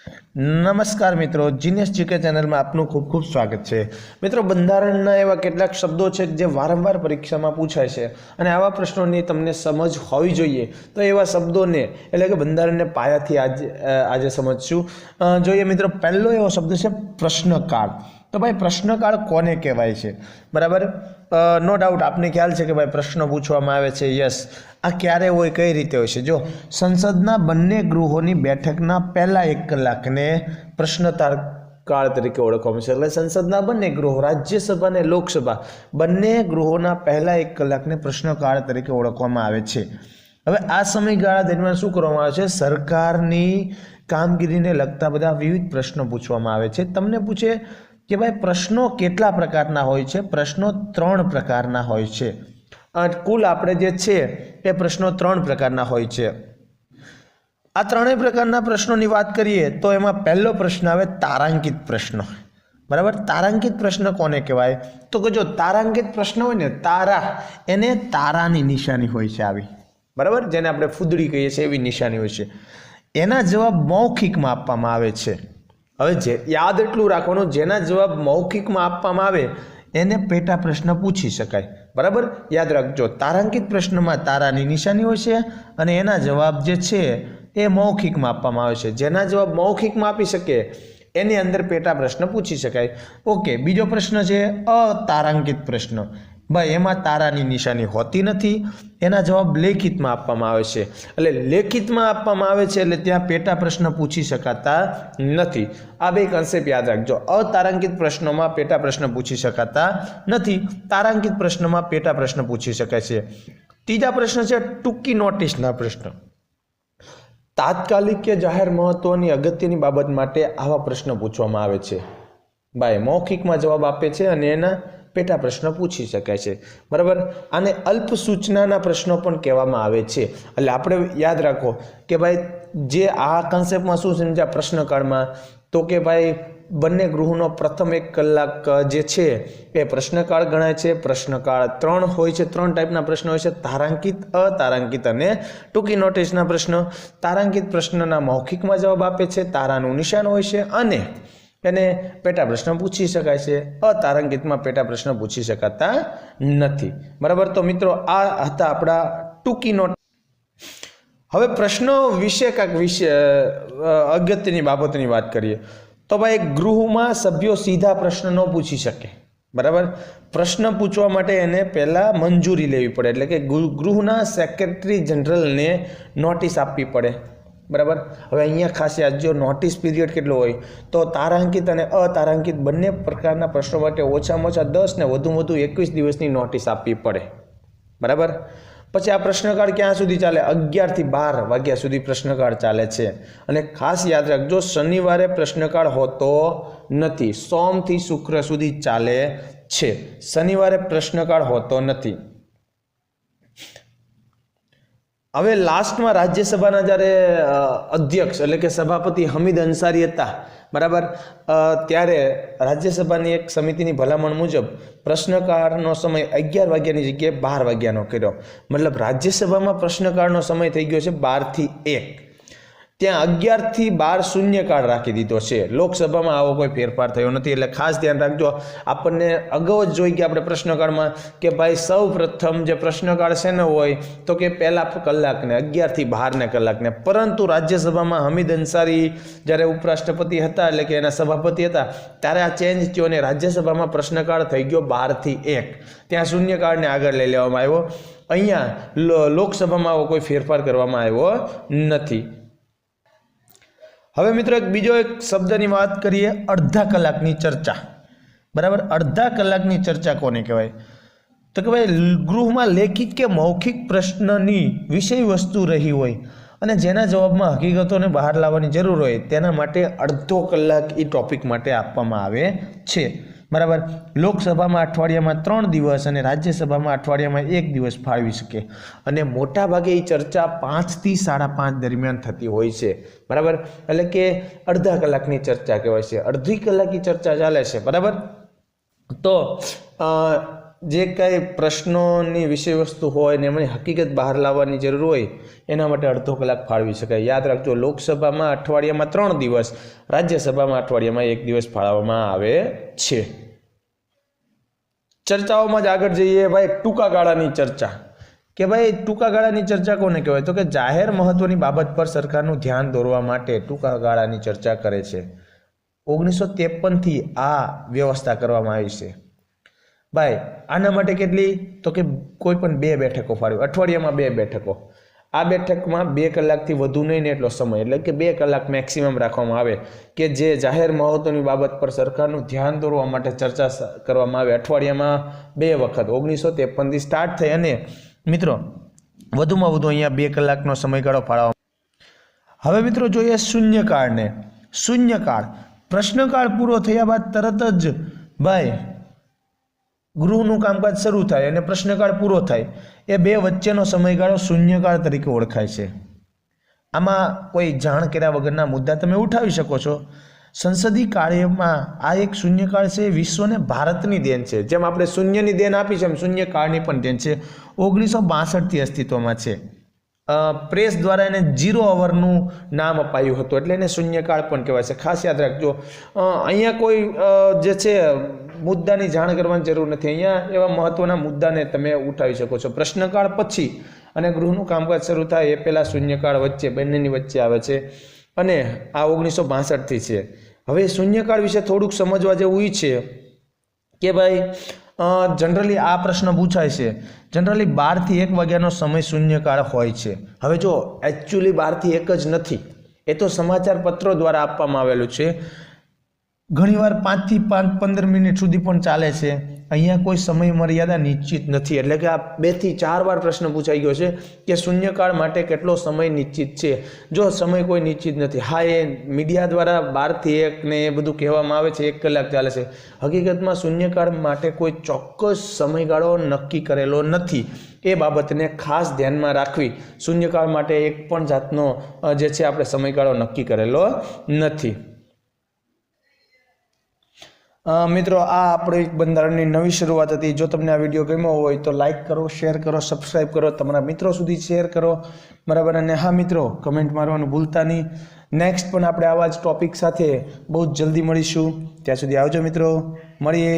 નમસ્કાર મિત્રો, genius GK ચેનલમાં આપનું ખૂબ ખૂબ સ્વાગત છે। મિત્રો, બંધારણના એવા કેટલાક શબ્દો છે જે વારંવાર પરીક્ષામાં પૂછાય છે અને આવા પ્રશ્નોની તમને સમજ હોવી જોઈએ। તો એવા શબ્દોને એટલે કે બંધારણને પાયાથી આજે સમજશું। જોઈએ મિત્રો, પહેલો એવો શબ્દ છે પ્રશ્નકાળ। તો ભાઈ પ્રશ્નકાળ કોને કહેવાય છે? બરાબર, નો ડાઉટ આપને ખ્યાલ છે કે ભાઈ પ્રશ્ન પૂછવામાં આવે છે। યસ, આ ક્યારે હોય, કઈ રીતે હોય છે? જો સંસદના બંને ગૃહોની બેઠકના પહેલા 1 કલાકને પ્રશ્નોત્તર કાળ તરીકે ઓળખવામાં છે। એટલે સંસદના બંને ગૃહો, રાજ્યસભા અને લોકસભા બંને ગૃહોના પહેલા 1 કલાકને પ્રશ્નકાળ તરીકે ઓળખવામાં આવે છે। હવે આ સમયગાળા દરમિયાન શું કરવામાં આવે છે? સરકારની કામગીરીને લગતા બધા વિવિધ પ્રશ્નો પૂછવામાં આવે છે। તમને પૂછે કે ભાઈ પ્રશ્નો કેટલા પ્રકારના હોય છે? પ્રશ્નો 3 પ્રકારના હોય છે। કુલ આપણે જે છે એ પ્રશ્નો 3 પ્રકારના હોય છે। આ 3 પ્રકારના પ્રશ્નોની વાત કરીએ તો એમાં પહેલો પ્રશ્ન આવે તારાંકિત પ્રશ્ન। બરાબર, તારાંકિત પ્રશ્ન કોને કહેવાય? તો કે જો તારાંકિત પ્રશ્ન હોય ને, તારા, એને તારાની નિશાની હોય છે આવી, બરાબર, જેને આપણે ફૂદડી કહીએ છીએ એવી નિશાની હોય છે। એના જવાબ મૌખિકમાં આપવામાં આવે છે। હવે જે યાદ એટલું રાખવાનું, જેના જવાબ મૌખિકમાં આપવામાં આવે એને પેટા પ્રશ્ન પૂછી શકાય। બરાબર, યાદ રાખજો, તારાંકિત પ્રશ્નમાં તારાની નિશાની હોય છે અને એના જવાબ જે છે એ મૌખિકમાં આપવામાં આવે છે। જેના જવાબ મૌખિકમાં આપી શકે એની અંદર પેટા પ્રશ્ન પૂછી શકાય। ઓકે, બીજો પ્રશ્ન છે અતારાંકિત પ્રશ્ન। ભાઈ એમાં તારાની નિશાની હોતી નથી, એના જવાબ લેખિતમાં આપવામાં આવે છે। એટલે લેખિતમાં આપવામાં આવે છે એટલે ત્યાં પેટા પ્રશ્ન પૂછી શકાતા નથી। આ બે કન્સેપ્ટ યાદ રાખજો। અતારાંકિત પ્રશ્નોમાં પેટા પ્રશ્ન પૂછી શકાતા નથી, તારાંકિત પ્રશ્નમાં પેટા પ્રશ્ન પૂછી શકાય છે। ત્રીજા પ્રશ્ન છે ટૂંકી નોટિસના પ્રશ્ન। તાત્કાલિક કે જાહેર મહત્વની અગત્યની બાબત માટે આવા પ્રશ્ન પૂછવામાં આવે છે। ભાઈ મૌખિકમાં જવાબ આપે છે અને એના પેટા પ્રશ્ન પૂછી શકાય છે। બરાબર, આને અલ્પ સૂચનાના પ્રશ્નો પણ કહેવામાં આવે છે। એટલે આપણે યાદ રાખો કે ભાઈ જે આ કન્સેપ્ટમાં શું સમજ્યા પ્રશ્નકાળમાં, તો કે ભાઈ બંને ગૃહનો પ્રથમ 1 કલાક જે છે એ પ્રશ્નકાળ ગણાય છે। પ્રશ્નકાળ 3 હોય છે, 3 ટાઈપના પ્રશ્નો હોય છે, તારાંકિત, અતારાંકિત અને ટૂંકી નોટિસના પ્રશ્ન। તારાંકિત પ્રશ્નના મૌખિકમાં જવાબ આપે છે, તારાનું નિશાન હોય છે અને એને પેટા પ્રશ્ન પૂછી શકાય છે। અતારાંકિતમાં પેટા પ્રશ્ન પૂછી શકાતા નથી। બરાબર, તો મિત્રો આ હતા આપણા ટૂંકી નોટ। હવે પ્રશ્નો વિશે અગત્યની બાબતની વાત કરીએ તો ભાઈ ગૃહમાં સભ્યો સીધા પ્રશ્ન ન પૂછી શકે। બરાબર, પ્રશ્ન પૂછવા માટે એને પહેલા મંજૂરી લેવી પડે, એટલે કે ગૃહના સેક્રેટરી જનરલને નોટિસ આપવી પડે। બરાબર, હવે અહીંયા ખાસ યાદ જો, નોટિસ પીરિયડ કેટલો હોય તો તારાંકિત અને અતારાંકિત બંને પ્રકારના પ્રશ્નો માટે ઓછામાં ઓછા 10 ને વધુમાં વધુ 21 દિવસની નોટિસ આપવી પડે। બરાબર, પછી આ પ્રશ્નકાળ ક્યાં સુધી ચાલે? 11 થી 12 વાગ્યા સુધી પ્રશ્નકાળ ચાલે છે। અને ખાસ યાદ રાખજો, શનિવારે પ્રશ્નકાળ હોતો નથી, સોમથી શુક્ર સુધી ચાલે છે, શનિવારે પ્રશ્નકાળ હોતો નથી। હવે લાસ્ટમાં રાજ્યસભાના જ્યારે અધ્યક્ષ એટલે કે સભાપતિ હમીદ અંસારી હતા, બરાબર, ત્યારે રાજ્યસભાની એક સમિતિની ભલામણ મુજબ પ્રશ્નકાળનો સમય 11 વાગ્યાની જગ્યાએ 12 વાગ્યાનો કર્યો। મતલબ રાજ્યસભામાં પ્રશ્નકાળનો સમય થઈ ગયો છે 12 થી 1, ત્યાં 11 થી 12 શૂન્યકાળ રાખી દીધો છે। લોકસભામાં આવો કોઈ ફેરફાર થયો નથી। એટલે ખાસ ધ્યાન રાખજો, આપણને અગાઉ જ જોઈ કે આપણે પ્રશ્નકાળમાં કે ભાઈ સૌ પ્રથમ જે પ્રશ્નકાળ છે ને હોય તો કે પહેલા કલાકને 11 થી 12 કલાકને, પરંતુ રાજ્યસભામાં હમીદ અંસારી જ્યારે ઉપરાષ્ટ્રપતિ હતા એટલે કે એના સભાપતિ હતા ત્યારે આ ચેન્જ થયો અને રાજ્યસભામાં પ્રશ્નકાળ થઈ ગયો 12 થી 1, ત્યાં શૂન્યકાળને આગળ લઈ લેવામાં આવ્યો। અહીંયા લોકસભામાં આવો કોઈ ફેરફાર કરવામાં આવ્યો નથી। હવે મિત્રો બીજો એક શબ્દની વાત કરીએ, અડધા કલાકની ચર્ચા। બરાબર, અડધા કલાકની ચર્ચા કોને કહેવાય? તો કે ભાઈ ગૃહમાં લેખિત કે મૌખિક પ્રશ્નની વિષય વસ્તુ રહી હોય અને જેના જવાબમાં હકીકતોને બહાર લાવવાની જરૂર હોય તેના માટે અડધો કલાક એ ટોપિક માટે આપવામાં આવે છે। બરાબર, લોકસભામાં અઠવાડિયામાં 3 દિવસ અને રાજ્યસભામાં અઠવાડિયામાં 1 દિવસ ફાળવી શકે અને મોટાભાગે એ ચર્ચા 5 થી 5:30 દરમિયાન થતી હોય છે। બરાબર, એટલે કે અડધા કલાકની ચર્ચા કહેવાય છે, અડધી કલાકની ચર્ચા ચાલે છે। બરાબર, તો જે કાંઈ પ્રશ્નોની વિષય વસ્તુ હોય ને એમની હકીકત બહાર લાવવાની જરૂર હોય એના માટે અડધો કલાક ફાળવી શકાય. યાદ રાખજો, લોકસભામાં અઠવાડિયામાં 3 દિવસ, રાજ્યસભામાં અઠવાડિયામાં 1 દિવસ ફાળવવામાં આવે છે. ચર્ચાઓમાં જ આગળ જઈએ ભાઈ. ટૂંકા ગાળાની ચર્ચા, કે ભાઈ ટૂંકા ગાળાની ચર્ચા કોને કહેવાય? તો કે જાહેર મહત્વની બાબત પર સરકારનું ધ્યાન દોરવા માટે ટૂંકા ગાળાની ચર્ચા કરે છે. 1953થી આ વ્યવસ્થા કરવામાં આવી છે ભાઈ. આના માટે કેટલી? તો કે કોઈ પણ 2 બેઠકો ફાળવી, અઠવાડિયામાં 2 બેઠકો. આ બેઠકમાં 2 કલાકથી વધુ નહીં ને એટલો સમય, એટલે કે 2 કલાક મેક્સિમમ રાખવામાં આવે કે જે જાહેર મહત્વની બાબત પર સરકારનું ધ્યાન દોરવા માટે ચર્ચા કરવામાં આવે. અઠવાડિયામાં 2 વખત 1953થી સ્ટાર્ટ થઈ અને મિત્રો વધુમાં વધુ અહીંયા 2 કલાકનો સમયગાળો ફાળવવામાં. હવે મિત્રો જોઈએ શૂન્યકાળને. શૂન્યકાળ, પ્રશ્નકાળ પૂરો થયા બાદ તરત જ ભાઈ ગૃહનું કામકાજ શરૂ થાય અને પ્રશ્નકાળ પૂરો થાય, એ 2 વચ્ચેનો સમયગાળો શૂન્યકાળ તરીકે ઓળખાય છે. આમાં કોઈ જાણ કર્યા વગરના મુદ્દા તમે ઉઠાવી શકો છો. સંસદીય કાર્યમાં આ એક શૂન્યકાળ છે, વિશ્વને ભારતની દેન છે. જેમ આપણે શૂન્યની દેન આપી છે એમ શૂન્યકાળની પણ દેન છે. 1962થી અસ્તિત્વમાં છે. પ્રેસ દ્વારા એને 0 અવરનું નામ અપાયું હતું, એટલે એને શૂન્યકાળ પણ કહેવાય છે. ખાસ યાદ રાખજો, અહીંયા કોઈ જે છે મુદ્દાની જાણ કરવાની જરૂર નથી. અહીંયા એવા મહત્વના મુદ્દાને તમે ઉઠાવી શકો છો. પ્રશ્નકાળ પછી અને ગૃહનું કામકાજ શરૂ થાય એ પહેલાં શૂન્યકાળ વચ્ચે, બંનેની વચ્ચે આવે છે અને આ 1962થી છે. હવે શૂન્યકાળ વિશે થોડુંક સમજવા જેવું એ છે કે ભાઈ જનરલી આ પ્રશ્ન પૂછાય છે, જનરલી 12 થી 1 વાગ્યાનો સમય શૂન્યકાળ હોય છે. હવે જો એકચ્યુઅલી 12 થી 1 જ નથી, એ તો સમાચાર પત્રો દ્વારા આપવામાં આવેલું છે. ઘણીવાર 5 થી 15 મિનિટ સુધી પણ ચાલે છે. અહીંયા કોઈ સમય મર્યાદા નિશ્ચિત નથી, એટલે કે આ 2 થી 4 વાર પ્રશ્ન પૂછાઈ ગયો છે કે શૂન્યકાળ માટે કેટલો સમય નિશ્ચિત છે. જો સમય કોઈ નિશ્ચિત નથી. હા, એ મીડિયા દ્વારા 12 થી 1 ને એ બધું કહેવામાં આવે છે, 1 કલાક ચાલે છે. હકીકતમાં શૂન્યકાળ માટે કોઈ ચોક્કસ સમયગાળો નક્કી કરેલો નથી. એ બાબતને ખાસ ધ્યાનમાં રાખવી. શૂન્યકાળ માટે એક પણ જાતનો જે છે આપણે સમયગાળો નક્કી કરેલો નથી. મિત્રો, આ આપણે એક બંધારણની નવી શરૂઆત હતી. જો તમને આ વિડીયો ગમ્યો હોય તો લાઇક કરો, શેર કરો, સબસ્ક્રાઈબ કરો, તમારા મિત્રો સુધી શેર કરો, બરાબર. અને હા મિત્રો, કમેન્ટ મારવાનું ભૂલતા નહીં. નેક્સ્ટ પણ આપણે આવા જ ટોપિક સાથે બહુ જ જલ્દી મળીશું. ત્યાં સુધી આવજો મિત્રો, મળીએ.